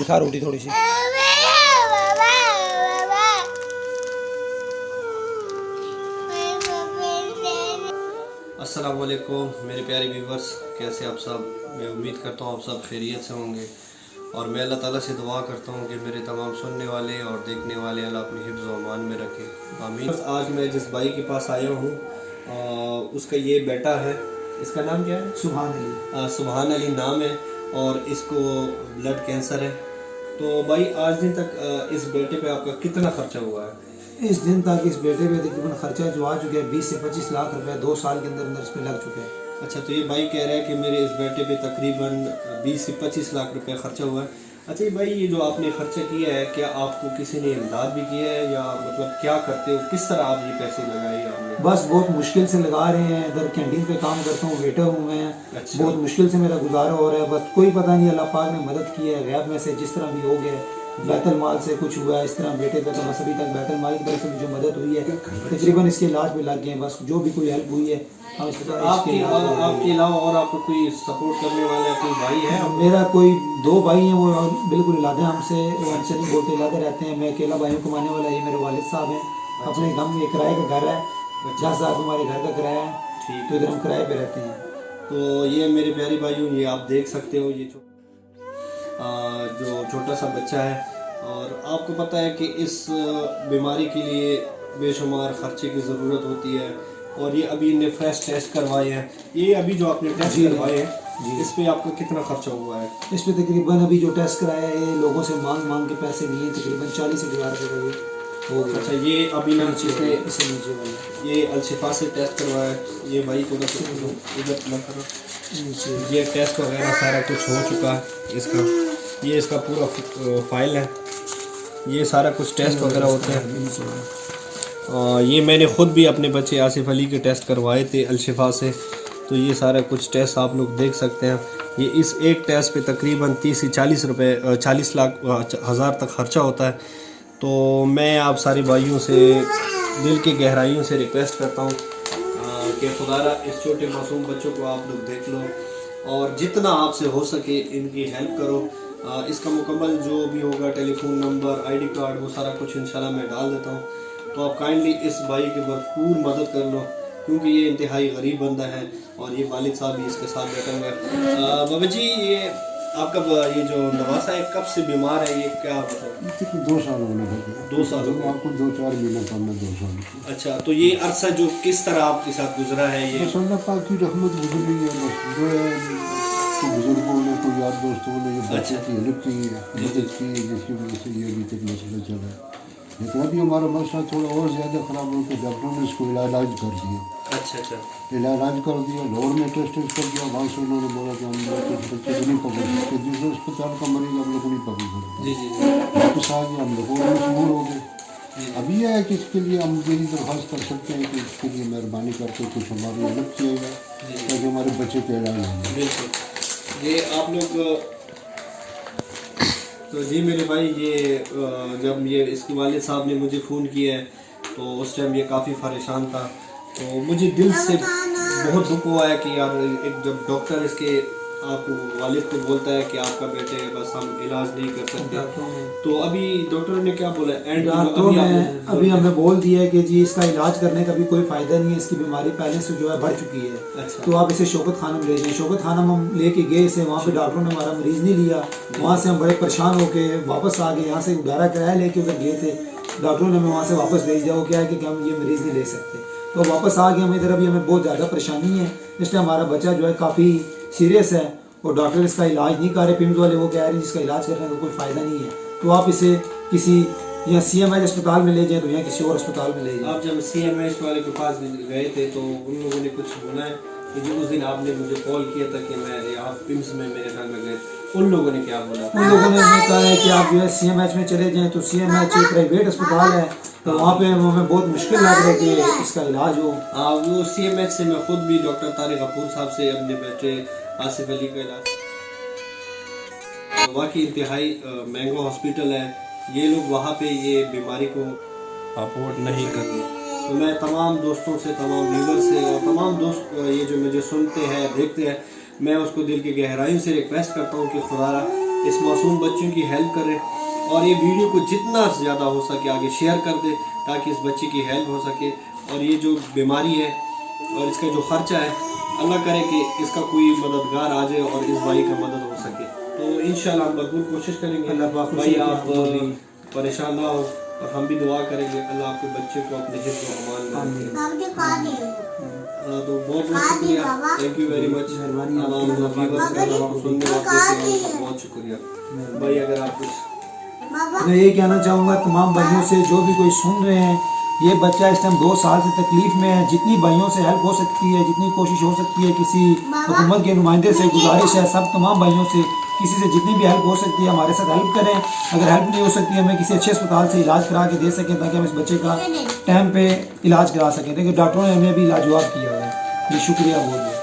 खा रोटी थोड़ी सी। अस्सलाम वालेकुम मेरे प्यारे व्यूवर्स, कैसे आप सब। मैं उम्मीद करता हूँ आप सब खैरियत से होंगे और मैं अल्लाह ताला से दुआ करता हूँ कि मेरे तमाम सुनने वाले और देखने वाले अल्लाह अपनी हिफ्ज़ व अमान में रखे, आमीन। आज मैं जिस भाई के पास आया हूँ उसका ये बेटा है, इसका नाम क्या है? सुभान अली। सुभान अली नाम है और इसको ब्लड कैंसर है। तो भाई आज दिन तक इस बेटे पे आपका कितना खर्चा हुआ है? इस दिन तक इस बेटे पे तकरीबन खर्चा जो आ चुका है 20 से 25 लाख रुपए 2 साल के अंदर अंदर इस पे लग चुके हैं। अच्छा, तो ये भाई कह रहा है कि मेरे इस बेटे पे तकरीबन 20 से 25 लाख रुपए खर्चा हुआ है। अच्छा ये भाई, ये जो आपने खर्चा किया है, क्या आपको किसी ने इमदाद भी किया है या मतलब क्या करते हो, किस तरह आप ये पैसे लगाए आपने? बस बहुत मुश्किल से लगा रहे हैं। इधर कैंटीन पे काम करता हूँ, वेटर हूँ मैं। अच्छा। बहुत मुश्किल से मेरा गुजारा हो रहा है। बस कोई पता नहीं, अल्लाह पाक ने मदद की है गैब में से, जिस तरह भी हो गया। बैतुल माल से कुछ हुआ है इस तरह बेटे पे, तो बस अभी तक बैतुल माल की तरफ से जो मदद हुई है तकरीबन इसके इलाज में लग गए हैं। बस जो भी कोई हेल्प हुई है हम इस आपके अलावा और आपको कोई सपोर्ट करने वाला कोई भाई है? मेरा कोई 2 भाई हैं, वो बिल्कुल इलादे हमसे, वो हमसे नहीं बोलते, इलादे रहते हैं। मैं अकेला भाइयों कमाने वाला, ये मेरे वालिद साहब हैं। अपने गाँव में किराए का घर है, 10,000 हमारे घर का किराया है। ठीक, तो इधर हम किराए पे रहते हैं। तो ये मेरे प्यारे भाइयों, ये आप देख सकते हो, ये जो छोटा सा बच्चा है और आपको पता है कि इस बीमारी के लिए बेशुमार खर्चे की ज़रूरत होती है। और ये अभी इन्हें फ्रेश टेस्ट करवाए हैं। ये अभी जो आपने टेस्ट करवाए हैं इस पे आपका कितना खर्चा हुआ है? इस पे तकरीबन अभी जो टेस्ट कराया है लोगों से मांग के पैसे लिए, तकरीबन 40,000 रुपये हो गया। अच्छा, ये अभी ना इससे नीचे वाला ये अल-शिफा से टेस्ट करवाया है। ये भाई को इधर न करो, ये टेस्ट वगैरह सारा कुछ हो चुका है इसका। ये इसका पूरा फाइल है, ये सारा कुछ टेस्ट वगैरह होते हैं। ये मैंने ख़ुद भी अपने बच्चे आसिफ अली के टेस्ट करवाए थे अल-शिफा से। तो ये सारा कुछ टेस्ट आप लोग देख सकते हैं। ये इस एक टेस्ट पे तकरीबन 30 से 40 रुपये 40 लाख हज़ार तक खर्चा होता है। तो मैं आप सारे भाइयों से दिल की गहराइयों से रिक्वेस्ट करता हूँ कि खुदारा इस छोटे मासूम बच्चों को आप लोग देख लो और जितना आपसे हो सके इनकी हेल्प करो। इसका मुकम्मल जो भी होगा, टेलीफोन नंबर, आईडी कार्ड, वो सारा कुछ इंशाल्लाह मैं डाल देता हूँ। तो आप काइंडली इस भाई की भरपूर मदद कर लो क्योंकि ये इंतहाई गरीब बंदा है और ये वालिद साहब भी इसके साथ बैठे हुए। बाबा जी, ये आपका ये जो नवासा है कब से बीमार है, ये क्या मतलब? 2 साल होने लगे। 2 साल आपको 2-4 महीने कम में 2 साल। अच्छा, तो ये अरसा जो किस तरह आपके साथ गुजरा है ये? बस अल्लाह पाक की रहमत गुजरी है। बस जो है तो बुजुर्गों ने, कोई यार दोस्तों ने ये बच्चे की हेल्प की है, मदद की, जिसकी वजह से ये अभी तक मसला चला है। लेकिन अभी हमारा मसला थोड़ा और ज़्यादा ख़राब हो गया। डॉक्टरों ने इसको इलाज कर दिया। अच्छा अच्छा, इलाज कर दिया, लाहौर में टेस्ट कर दिया। वहाँ से उन्होंने बोला कि हम लोग कुछ बच्चे को नहीं पकड़ सकते, दूसरे अस्पताल का मरीज हम लोग को नहीं पकड़ सकते। जी जी जी, वापस आ गया, हम लोग और मशहूर हो गए। अभी यह है कि इसके लिए हम मेरी दरख्वास्त कर सकते हैं कि इसके लिए मेहरबानी करके कुछ हमारी मदद किएगा ताकि हमारे बच्चे का इलाज हो। बिल्कुल। ये आप लोग तो जी मेरे भाई, ये जब ये इसके वालिद साहब ने मुझे फ़ोन किया है तो उस टाइम ये काफ़ी परेशान था। तो मुझे दिल से बहुत दुख हुआ है कि यार एक जब डॉक्टर इसके आप वालिद को बोलता है कि आपका बेटे बस हम इलाज नहीं कर सकते, तो अभी डॉक्टर ने क्या बोला? डॉक्टरों ने अभी हमें बोल दिया है कि जी इसका इलाज करने का भी कोई फ़ायदा नहीं है, इसकी बीमारी पहले से जो है बढ़ चुकी है। अच्छा। तो आप इसे शौकत खाना में ले जाइए। शौकत खाना में हम लेके गए इसे, वहाँ पे डॉक्टरों ने हमारा मरीज़ नहीं लिया। वहाँ से हम बड़े परेशान होकर वापस आ गए। यहाँ से उधारा किराया लेके उधर गए थे, डॉक्टरों ने हमें वहाँ से वापस भेज दिया। वो क्या है कि हम ये मरीज़ नहीं ले सकते, तो वापस आ गए हम इधर। अभी हमें बहुत ज़्यादा परेशानी है, इसलिए हमारा बच्चा जो है काफ़ी सीरियस है और डॉक्टर इसका इलाज नहीं कर रहे। पिम्स वाले वो कह रहे हैं जिसका इलाज करने का कोई फ़ायदा नहीं है। तो आप इसे किसी या CMH अस्पताल में ले जाएं तो या किसी और अस्पताल में ले जाएं। आप जब CMH वाले के पास गए थे तो उन लोगों ने कुछ बोला है कि जो उस दिन आपने मुझे कॉल किया था कि मैं आप पिम्स में मेरे घर में गए, उन लोगों ने क्या बोला? उन लोगों ने हमें कहा है कि आप जो है CMH में चले जाएँ। तो CMH एक प्राइवेट अस्पताल है, तो वहाँ पे हमें बहुत मुश्किल लग रहा है कि इसका इलाज हो। वो CMH से मैं खुद भी डॉक्टर तारिक गफूर साहब से अपने बेटे आसिफ अली का इलाज, वाकई इंतहाई महंगा हॉस्पिटल है। ये लोग वहाँ पे ये बीमारी को अफोर्ड नहीं करते। तो मैं तमाम दोस्तों से, तमाम व्यूवर से और तमाम दोस्त ये जो मुझे सुनते हैं देखते हैं, मैं उसको दिल की गहराइयों से रिक्वेस्ट करता हूँ कि खुदा इस मासूम बच्चों की हेल्प करें और ये वीडियो को जितना ज़्यादा हो सके आगे शेयर कर दें ताकि इस बच्चे की हेल्प हो सके। और ये जो बीमारी है और इसका जो ख़र्चा है, अल्लाह करे कि इसका कोई मददगार आ जाए और इस भाई का मदद हो सके। तो इंशाल्लाह हम भरपूर कोशिश करेंगे भाई आप परेशान ना हो और हम भी दुआ करेंगे अल्लाह आपके बच्चे को अपने हिफ्ज़ व अमान में रखे। तो बहुत बहुत शुक्रिया, थैंक यू वेरी मच। बहुत शुक्रिया भाई। अगर आप कुछ मैं ये कहना चाहूँगा तमाम भाइयों से जो भी कोई सुन रहे हैं, ये बच्चा इस टाइम 2 साल से तकलीफ़ में है। जितनी भाइयों से हेल्प हो सकती है, जितनी कोशिश हो सकती है, किसी हुकूमत के नुमाइंदे से गुजारिश है, सब तमाम भाइयों से किसी से जितनी भी हेल्प हो सकती है हमारे साथ हेल्प करें। अगर हेल्प नहीं हो सकती है, हमें किसी अच्छे अस्पताल से इलाज करा के दे सकें ताकि हम इस बच्चे का टाइम पे इलाज करा सकें। देखिए डॉक्टरों ने हमें अभी लाजवाब किया है। ये शुक्रिया बहुत बहुत।